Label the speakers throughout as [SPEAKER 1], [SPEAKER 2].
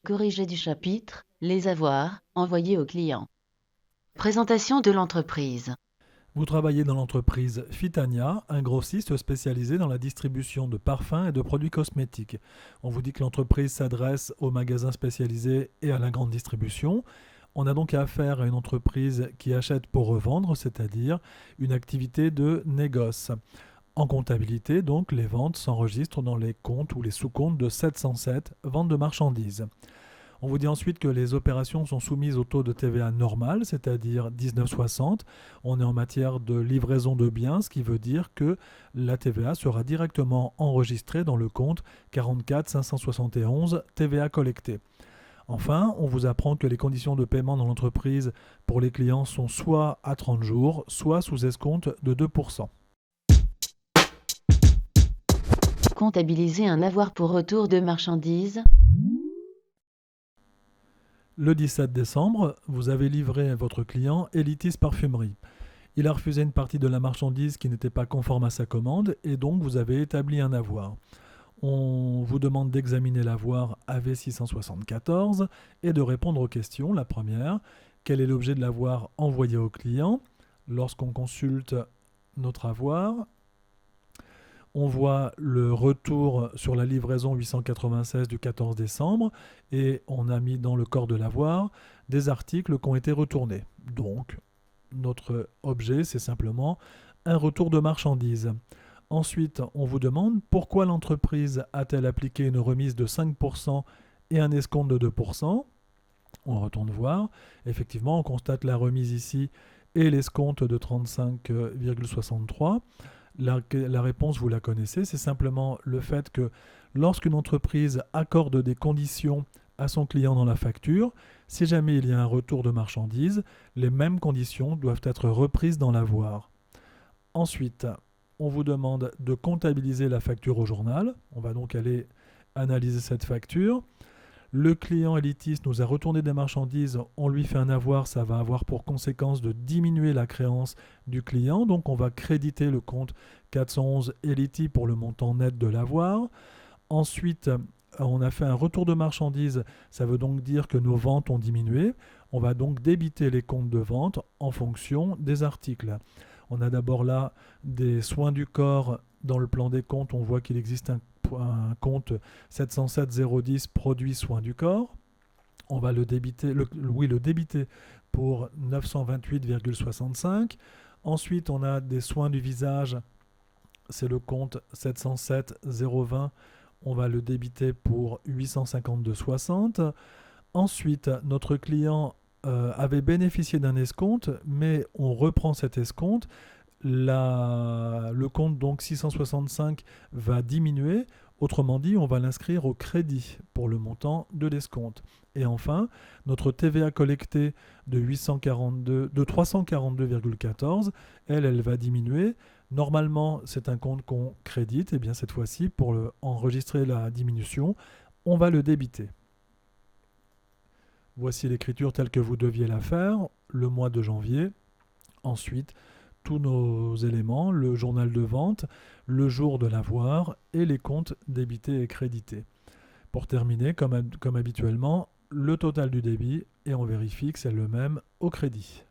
[SPEAKER 1] Corrigé du chapitre Les avoirs envoyés au client. Présentation de l'entreprise.
[SPEAKER 2] Vous travaillez dans l'entreprise Fitania, un grossiste spécialisé dans la distribution de parfums et de produits cosmétiques. On vous dit que l'entreprise s'adresse aux magasins spécialisés et à la grande distribution. On a donc affaire à une entreprise qui achète pour revendre, c'est-à-dire une activité de négoce. En comptabilité, donc, les ventes s'enregistrent dans les comptes ou les sous-comptes de 707, vente de marchandises. On vous dit ensuite que les opérations sont soumises au taux de TVA normal, c'est-à-dire 19,60. On est en matière de livraison de biens, ce qui veut dire que la TVA sera directement enregistrée dans le compte 44 571 TVA collectée. Enfin, on vous apprend que les conditions de paiement dans l'entreprise pour les clients sont soit à 30 jours, soit sous escompte de 2%.
[SPEAKER 1] Comptabiliser un avoir pour retour de marchandises.
[SPEAKER 2] Le 17 décembre, vous avez livré à votre client Elitis Parfumerie. Il a refusé une partie de la marchandise qui n'était pas conforme à sa commande et donc vous avez établi un avoir. On vous demande d'examiner l'avoir AV674 et de répondre aux questions. La première, quel est l'objet de l'avoir envoyé au client? Lorsqu'on consulte notre avoir, on voit le retour sur la livraison 896 du 14 décembre et on a mis dans le corps de l'avoir des articles qui ont été retournés. Donc, notre objet, c'est simplement un retour de marchandises. Ensuite, on vous demande pourquoi l'entreprise a-t-elle appliqué une remise de 5% et un escompte de 2%. On retourne voir. Effectivement, on constate la remise ici et l'escompte de 35,63. La réponse, vous la connaissez, c'est simplement le fait que lorsqu'une entreprise accorde des conditions à son client dans la facture, si jamais il y a un retour de marchandises, les mêmes conditions doivent être reprises dans l'avoir. Ensuite, on vous demande de comptabiliser la facture au journal. On va donc aller analyser cette facture. Le client élitiste nous a retourné des marchandises, on lui fait un avoir, ça va avoir pour conséquence de diminuer la créance du client. Donc on va créditer le compte 411 Eliti pour le montant net de l'avoir. Ensuite, on a fait un retour de marchandises, ça veut donc dire que nos ventes ont diminué. On va donc débiter les comptes de vente en fonction des articles. On a d'abord là des soins du corps. Dans le plan des comptes, on voit qu'il existe un compte 707 010 produits soins du corps. On va le débiter, le débiter pour 928,65. Ensuite, on a des soins du visage. C'est le compte 707 020. On va le débiter pour 852,60. Ensuite, notre client avait bénéficié d'un escompte, mais on reprend cet escompte. Le compte donc 665 va diminuer. Autrement dit, on va l'inscrire au crédit pour le montant de l'escompte. Et enfin, notre TVA collectée de 342,14, elle va diminuer. Normalement, c'est un compte qu'on crédite. Et bien cette fois-ci, pour enregistrer la diminution, on va le débiter. Voici l'écriture telle que vous deviez la faire, le mois de janvier. Ensuite, tous nos éléments, le journal de vente, le jour de l'avoir et les comptes débités et crédités. Pour terminer, comme habituellement, le total du débit et on vérifie que c'est le même au crédit.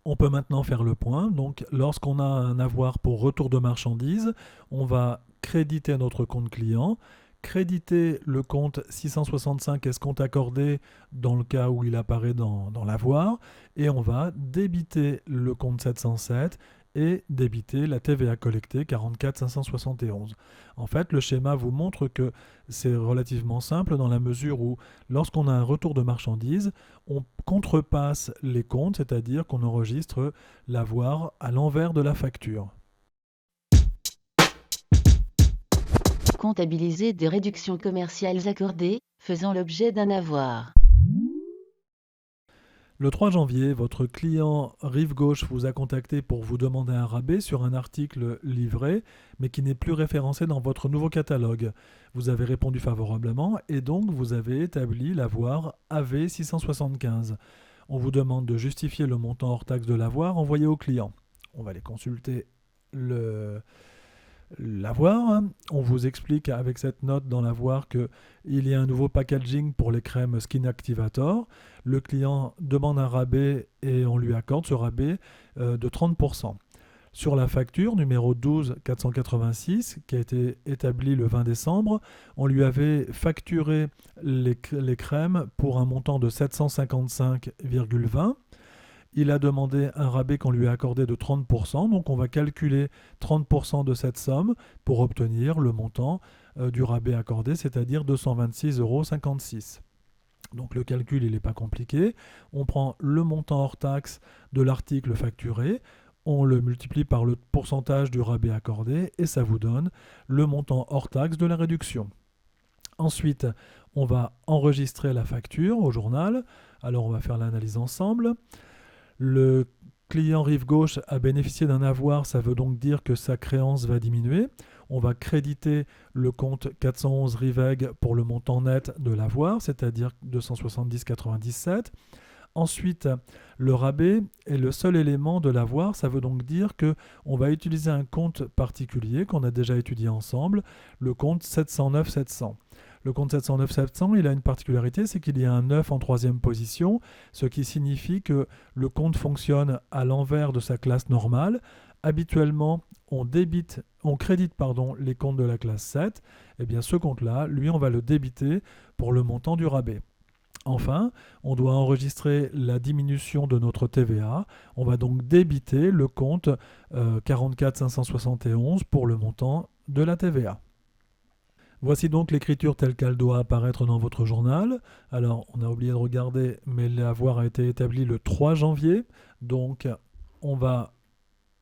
[SPEAKER 2] On peut maintenant faire le point. Donc, lorsqu'on a un avoir pour retour de marchandises, on va créditer notre compte client, créditer le compte 665 escompte accordé dans le cas où il apparaît dans l'avoir, et on va débiter le compte 707 et débiter la TVA collectée 44 571. En fait, le schéma vous montre que c'est relativement simple dans la mesure où, lorsqu'on a un retour de marchandises, on contrepasse les comptes, c'est-à-dire qu'on enregistre l'avoir à l'envers de la facture.
[SPEAKER 1] Comptabiliser des réductions commerciales accordées, faisant l'objet d'un avoir.
[SPEAKER 2] Le 3 janvier, votre client Rive Gauche vous a contacté pour vous demander un rabais sur un article livré, mais qui n'est plus référencé dans votre nouveau catalogue. Vous avez répondu favorablement et donc vous avez établi l'avoir AV675. On vous demande de justifier le montant hors taxe de l'avoir envoyé au client. On va aller consulter L'avoir. On vous explique avec cette note dans l'avoir qu'il y a un nouveau packaging pour les crèmes Skin Activator. Le client demande un rabais et on lui accorde ce rabais de 30%. Sur la facture numéro 12 486 qui a été établie le 20 décembre, on lui avait facturé les crèmes pour un montant de 755,20. Il a demandé un rabais qu'on lui a accordé de 30%, donc on va calculer 30% de cette somme pour obtenir le montant du rabais accordé, c'est-à-dire 226,56 euros. Donc le calcul, il n'est pas compliqué. On prend le montant hors taxe de l'article facturé, on le multiplie par le pourcentage du rabais accordé et ça vous donne le montant hors taxe de la réduction. Ensuite, on va enregistrer la facture au journal. Alors on va faire l'analyse ensemble. Le client rive gauche a bénéficié d'un avoir, ça veut donc dire que sa créance va diminuer. On va créditer le compte 411 Riveg pour le montant net de l'avoir, c'est-à-dire 270,97. Ensuite, le rabais est le seul élément de l'avoir, ça veut donc dire qu'on va utiliser un compte particulier qu'on a déjà étudié ensemble, le compte 709 700. Le compte 709 700, il a une particularité, c'est qu'il y a un 9 en troisième position, ce qui signifie que le compte fonctionne à l'envers de sa classe normale. Habituellement, on crédite les comptes de la classe 7, et bien ce compte-là, lui, on va le débiter pour le montant du rabais. Enfin, on doit enregistrer la diminution de notre TVA. On va donc débiter le compte 44 571 pour le montant de la TVA. Voici donc l'écriture telle qu'elle doit apparaître dans votre journal. Alors, on a oublié de regarder, mais l'avoir a été établi le 3 janvier. Donc, on va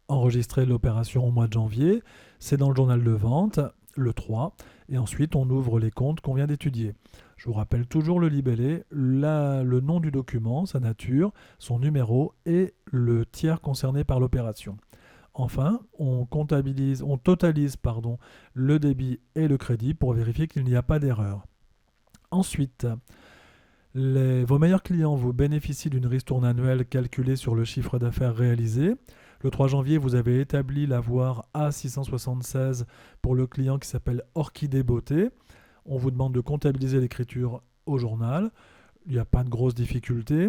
[SPEAKER 2] enregistrer l'opération au mois de janvier. C'est dans le journal de vente, le 3. Et ensuite, on ouvre les comptes qu'on vient d'étudier. Je vous rappelle toujours le libellé, le nom du document, sa nature, son numéro et le tiers concerné par l'opération. Enfin, on totalise le débit et le crédit pour vérifier qu'il n'y a pas d'erreur. Ensuite, vos meilleurs clients vous bénéficient d'une ristourne annuelle calculée sur le chiffre d'affaires réalisé. Le 3 janvier, vous avez établi l'avoir A676 pour le client qui s'appelle Orchidée Beauté. On vous demande de comptabiliser l'écriture au journal. Il n'y a pas de grosses difficultés.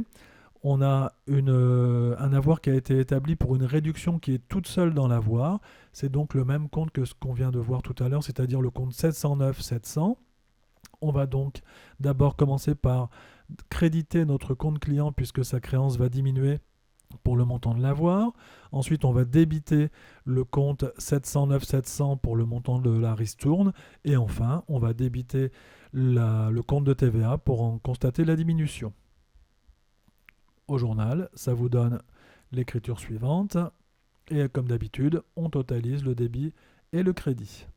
[SPEAKER 2] On a un avoir qui a été établi pour une réduction qui est toute seule dans l'avoir. C'est donc le même compte que ce qu'on vient de voir tout à l'heure, c'est-à-dire le compte 709 700. On va donc d'abord commencer par créditer notre compte client puisque sa créance va diminuer pour le montant de l'avoir. Ensuite, on va débiter le compte 709 700 pour le montant de la ristourne. Et enfin, on va débiter le compte de TVA pour en constater la diminution. Au journal, ça vous donne l'écriture suivante. Et comme d'habitude, on totalise le débit et le crédit.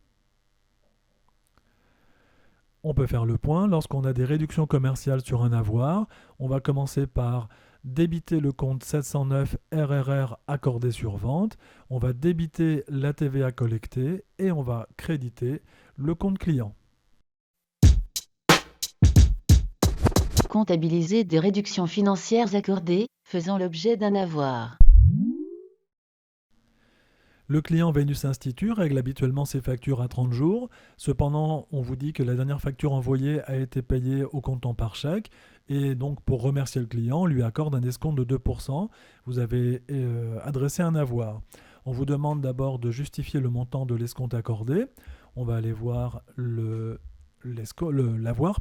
[SPEAKER 2] On peut faire le point. Lorsqu'on a des réductions commerciales sur un avoir, on va commencer par débiter le compte 709 RRR accordé sur vente. On va débiter la TVA collectée et on va créditer le compte client.
[SPEAKER 1] Comptabiliser des réductions financières accordées, faisant l'objet d'un avoir.
[SPEAKER 2] Le client Vénus Institut règle habituellement ses factures à 30 jours. Cependant, on vous dit que la dernière facture envoyée a été payée au comptant par chèque. Et donc, pour remercier le client, on lui accorde un escompte de 2%. Vous avez adressé un avoir. On vous demande d'abord de justifier le montant de l'escompte accordé. On va aller voir l'avoir.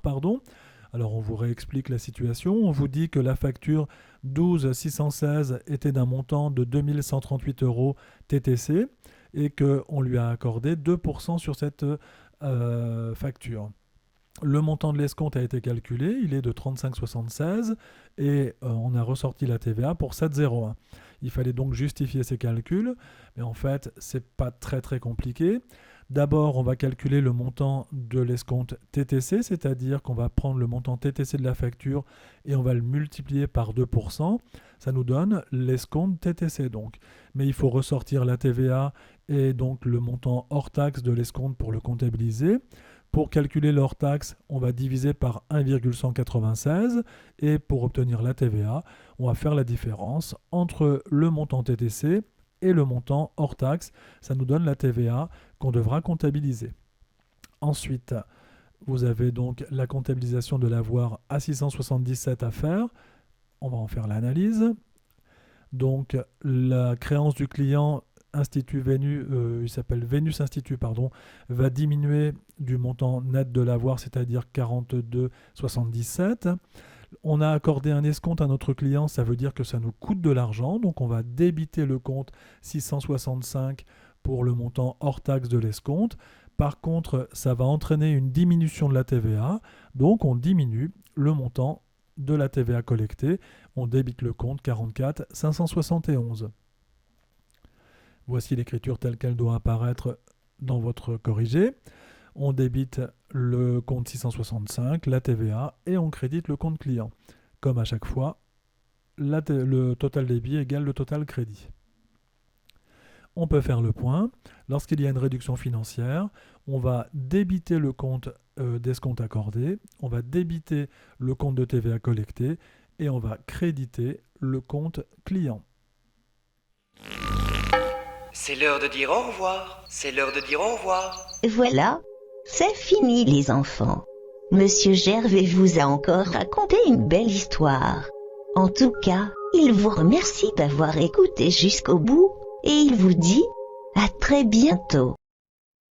[SPEAKER 2] Alors on vous réexplique la situation. On vous dit que la facture 12 616 était d'un montant de 2138 euros TTC et qu'on lui a accordé 2% sur cette facture. Le montant de l'escompte a été calculé, il est de 35,76 et on a ressorti la TVA pour 7,01. Il fallait donc justifier ces calculs, mais en fait, c'est pas très très compliqué. D'abord, on va calculer le montant de l'escompte TTC, c'est-à-dire qu'on va prendre le montant TTC de la facture et on va le multiplier par 2%. Ça nous donne l'escompte TTC donc. Mais il faut ressortir la TVA et donc le montant hors taxe de l'escompte pour le comptabiliser. Pour calculer le hors taxe, on va diviser par 1,196 et pour obtenir la TVA, on va faire la différence entre le montant TTC et le montant hors taxe. Ça nous donne la TVA qu'on devra comptabiliser. Ensuite, vous avez donc la comptabilisation de l'avoir à 677 à faire. On va en faire l'analyse. Donc la créance du client Institut Vénus, il s'appelle Vénus Institut, va diminuer du montant net de l'avoir, c'est-à-dire 42,77. On a accordé un escompte à notre client, ça veut dire que ça nous coûte de l'argent, donc on va débiter le compte 665 pour le montant hors taxe de l'escompte. Par contre, ça va entraîner une diminution de la TVA, donc on diminue le montant de la TVA collectée, on débite le compte 44 571. Voici l'écriture telle qu'elle doit apparaître dans votre corrigé. On débite le compte 665, la TVA, et on crédite le compte client. Comme à chaque fois, le total débit égale le total crédit. On peut faire le point. Lorsqu'il y a une réduction financière, on va débiter le compte d'escompte accordé, on va débiter le compte de TVA collecté et on va créditer le compte client.
[SPEAKER 3] C'est l'heure de dire au revoir. C'est l'heure de dire au revoir.
[SPEAKER 4] Voilà, c'est fini les enfants. Monsieur Gervais vous a encore raconté une belle histoire. En tout cas, il vous remercie d'avoir écouté jusqu'au bout et il vous dit à très bientôt.